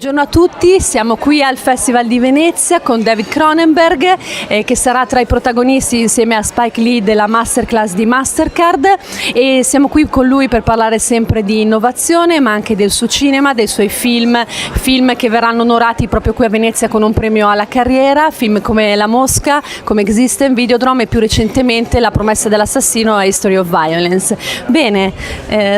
Buongiorno a tutti, siamo qui al Festival di Venezia con David Cronenberg che sarà tra i protagonisti insieme a Spike Lee della Masterclass di MasterCard, e siamo qui con lui per parlare sempre di innovazione ma anche del suo cinema, dei suoi film che verranno onorati proprio qui a Venezia con un premio alla carriera, film come La Mosca, come Existen, Videodrome e più recentemente La promessa dell'assassino e History of Violence. Bene,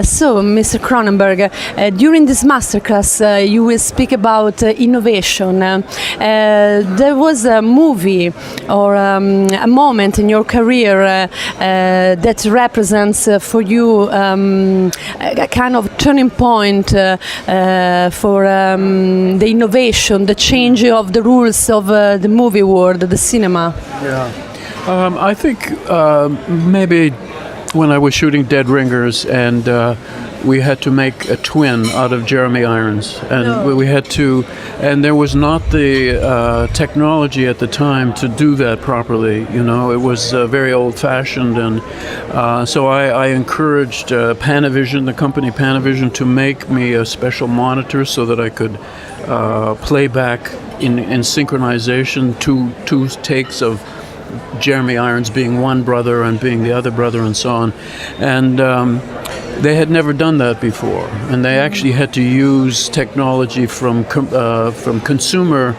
so Mr. Cronenberg, during this Masterclass you will speak about innovation. There was a movie or a moment in your career that represents for you a kind of turning point for the innovation, the change of the rules of the movie world, the cinema. Yeah, I think maybe when I was shooting Dead Ringers and we had to make a twin out of Jeremy Irons, and we had to, and there was not the technology at the time to do that properly. You know, it was very old-fashioned, and so I encouraged Panavision, the company Panavision, to make me a special monitor so that I could play back in synchronization two takes of Jeremy Irons being one brother and being the other brother and so on. And they had never done that before, and they actually had to use technology from consumer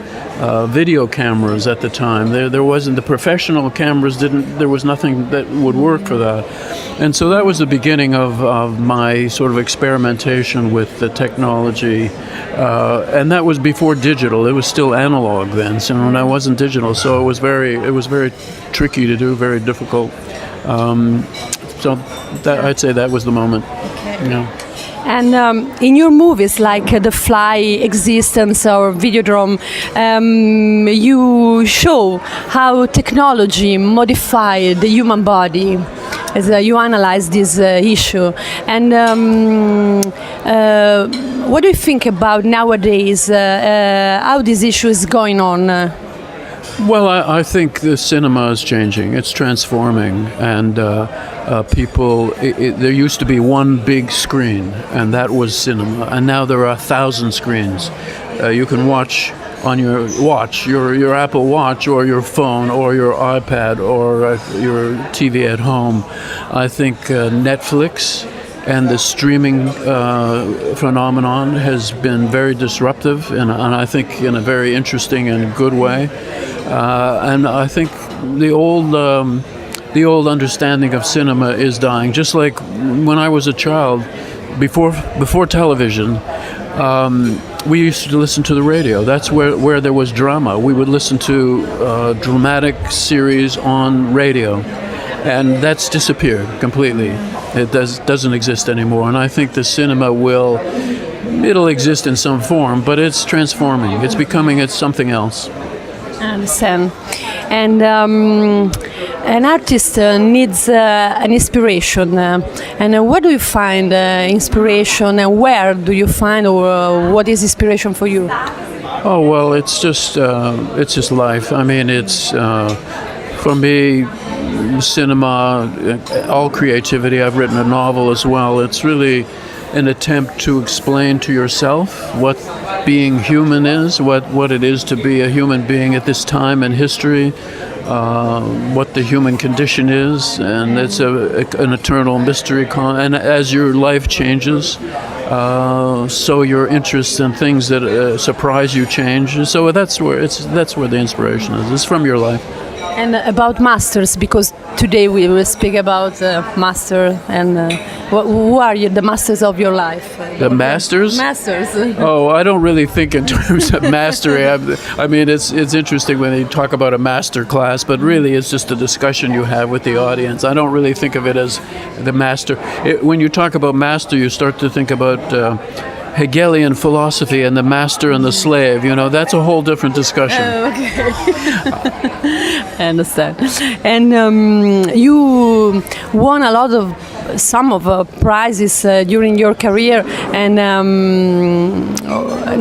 video cameras at the time. There wasn't, the professional cameras there was nothing that would work for that. And so that was the beginning of my sort of experimentation with the technology. And that was before digital. It was still analog then, so when I wasn't digital. So it was very tricky to do, very difficult. So I'd say that was the moment. Okay. Yeah. And in your movies like The Fly, Existence or Videodrome, you show how technology modified the human body as you analyze this issue. And what do you think about nowadays, how this issue is going on? Well, I think the cinema is changing. It's transforming, and people. There used to be one big screen, and that was cinema. And now there are 1,000 screens. You can watch on your watch, your Apple Watch, or your phone, or your iPad, or your TV at home. I think Netflix and the streaming phenomenon has been very disruptive, and I think in a very interesting and good way. And I think the old understanding of cinema is dying. Just like when I was a child, before television, we used to listen to the radio. That's where there was drama. We would listen to dramatic series on radio, and that's disappeared completely. It doesn't exist anymore. And I think the cinema it'll exist in some form, but it's transforming. It's something else. I understand. And an artist needs an inspiration. And where do you find inspiration, and where do you find, or what is inspiration for you? Oh, well, it's just life. I mean, it's for me, cinema, all creativity. I've written a novel as well. It's really an attempt to explain to yourself what being human is, what it is to be a human being at this time in history, what the human condition is, and it's an eternal mystery. And as your life changes, so your interests in things that surprise you change. So that's where the inspiration is. It's from your life. And about masters, because today we will speak about master, and who are you, the masters of your life? The masters? Masters. Oh, I don't really think in terms of mastery. I mean, it's interesting when you talk about a master class, but really it's just a discussion you have with the audience. I don't really think of it as the master. When you talk about master, you start to think about Hegelian philosophy and the master and the slave. You know, that's a whole different discussion. Okay. I understand. And you won some of prizes during your career, and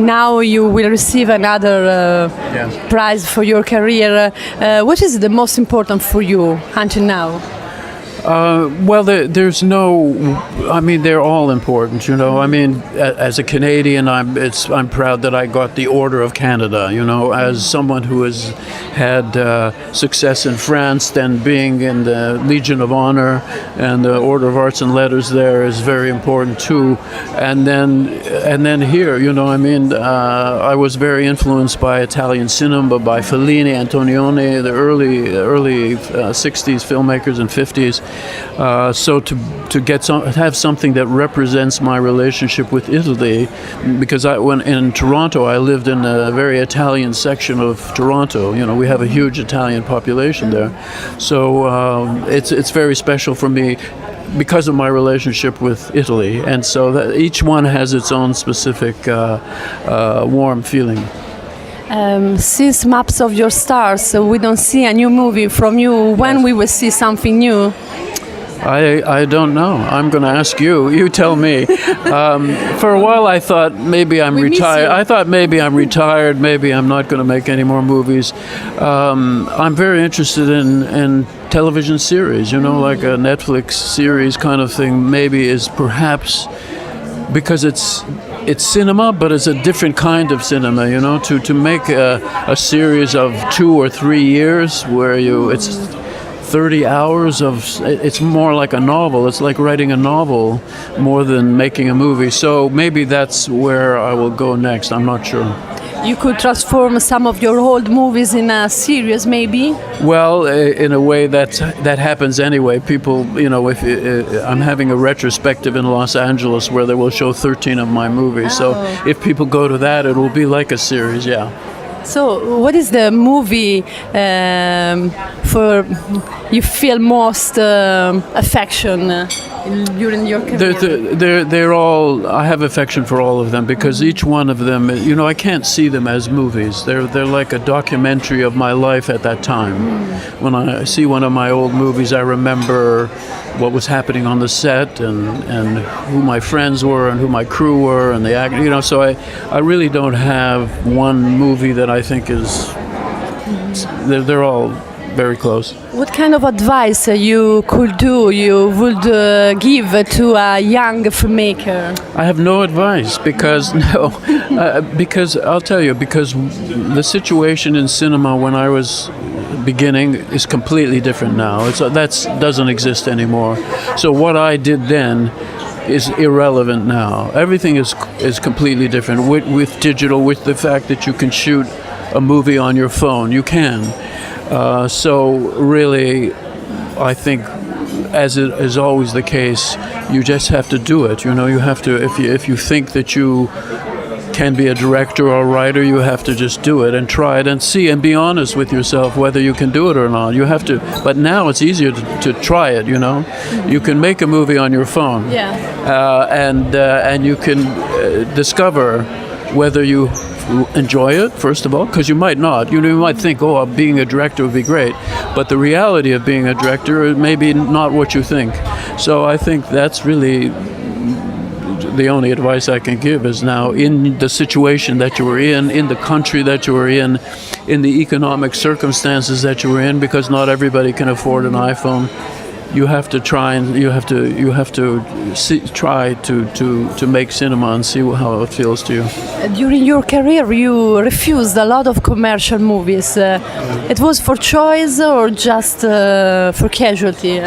now you will receive another prize for your career. What is the most important for you until now? Well, there's no. I mean, they're all important. You know, I mean, as a Canadian, I'm proud that I got the Order of Canada. You know, as someone who has had success in France, then being in the Legion of Honor and the Order of Arts and Letters there is very important too. And then here, you know, I mean, I was very influenced by Italian cinema, by Fellini, Antonioni, the early 60s filmmakers and 50s. So to have something that represents my relationship with Italy, because when in Toronto, I lived in a very Italian section of Toronto. You know, we have a huge Italian population there, so it's very special for me because of my relationship with Italy, and so that each one has its own specific warm feeling. Since Maps of Your Stars, we don't see a new movie from you. When we will see something new? I don't know. I'm going to ask you. You tell me. For a while, I thought maybe I'm retired. I thought maybe I'm retired. Maybe I'm not going to make any more movies. I'm very interested in television series. You know, like a Netflix series kind of thing. Maybe is perhaps because it's cinema, but it's a different kind of cinema. You know, to make a series of 2 or 3 years where it's 30 hours it's more like a novel. It's like writing a novel more than making a movie. So maybe that's where I will go next. I'm not sure. You could transform some of your old movies in a series, maybe? Well, in a way that happens anyway. People, you know, if I'm having a retrospective in Los Angeles where they will show 13 of my movies. Oh. So if people go to that, it will be like a series, yeah. So, what is the movie for you feel most affection during your career? They're all. I have affection for all of them because each one of them, you know, I can't see them as movies. They're like a documentary of my life at that time. When I see one of my old movies, I remember what was happening on the set and who my friends were and who my crew were and the actors. You know, so I really don't have one movie that I think is. They're all very close. What kind of advice you would give to a young filmmaker? I have no advice because because I'll tell you, because the situation in cinema when I was beginning is completely different now. That doesn't exist anymore. So what I did then is irrelevant now. Everything is completely different with digital, with the fact that you can shoot a movie on your phone. You can. So really, I think, as it is always the case, you just have to do it. You know, you have to. If you think that you can be a director or a writer, you have to just do it and try it and see and be honest with yourself whether you can do it or not. You have to. But now it's easier to try it. You know, you can make a movie on your phone. Yeah. And you can discover whether you enjoy it, first of all, because you might not. You know, you might think, oh, being a director would be great, but the reality of being a director is maybe not what you think. So I think that's really the only advice I can give is now in the situation that you were in the country that you were in the economic circumstances that you were in, because not everybody can afford an iPhone. You have to try and you have to try to make cinema and see how it feels to you. During your career, you refused a lot of commercial movies. It was for choice or just for casualty?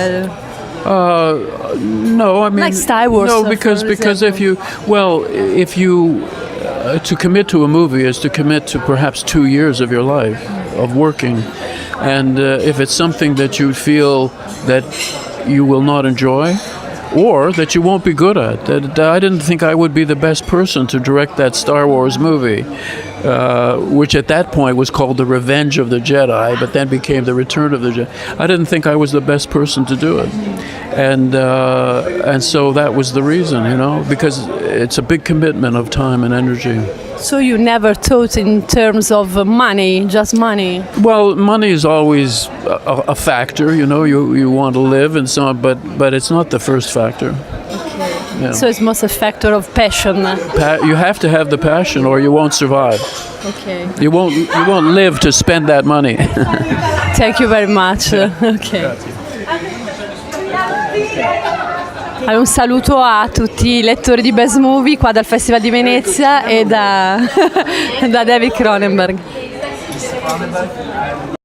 No, I mean, like Star Wars. No, because if you to commit to a movie is to commit to perhaps 2 years of your life of working. And if it's something that you feel that you will not enjoy or that you won't be good at, that I didn't think I would be the best person to direct that Star Wars movie, which at that point was called The Revenge of the Jedi, but then became The Return of the Jedi. I didn't think I was the best person to do it. And so that was the reason, you know, because it's a big commitment of time and energy. So you never thought in terms of money, just money? Well, money is always a factor, you know, you want to live and so on, but it's not the first factor. Okay. Yeah. So it's most a factor of passion. You have to have the passion or you won't survive. Okay. You won't live to spend that money. Thank you very much. Okay. Grazie. Un saluto a tutti i lettori di Best Movie qua dal Festival di Venezia e da David Cronenberg.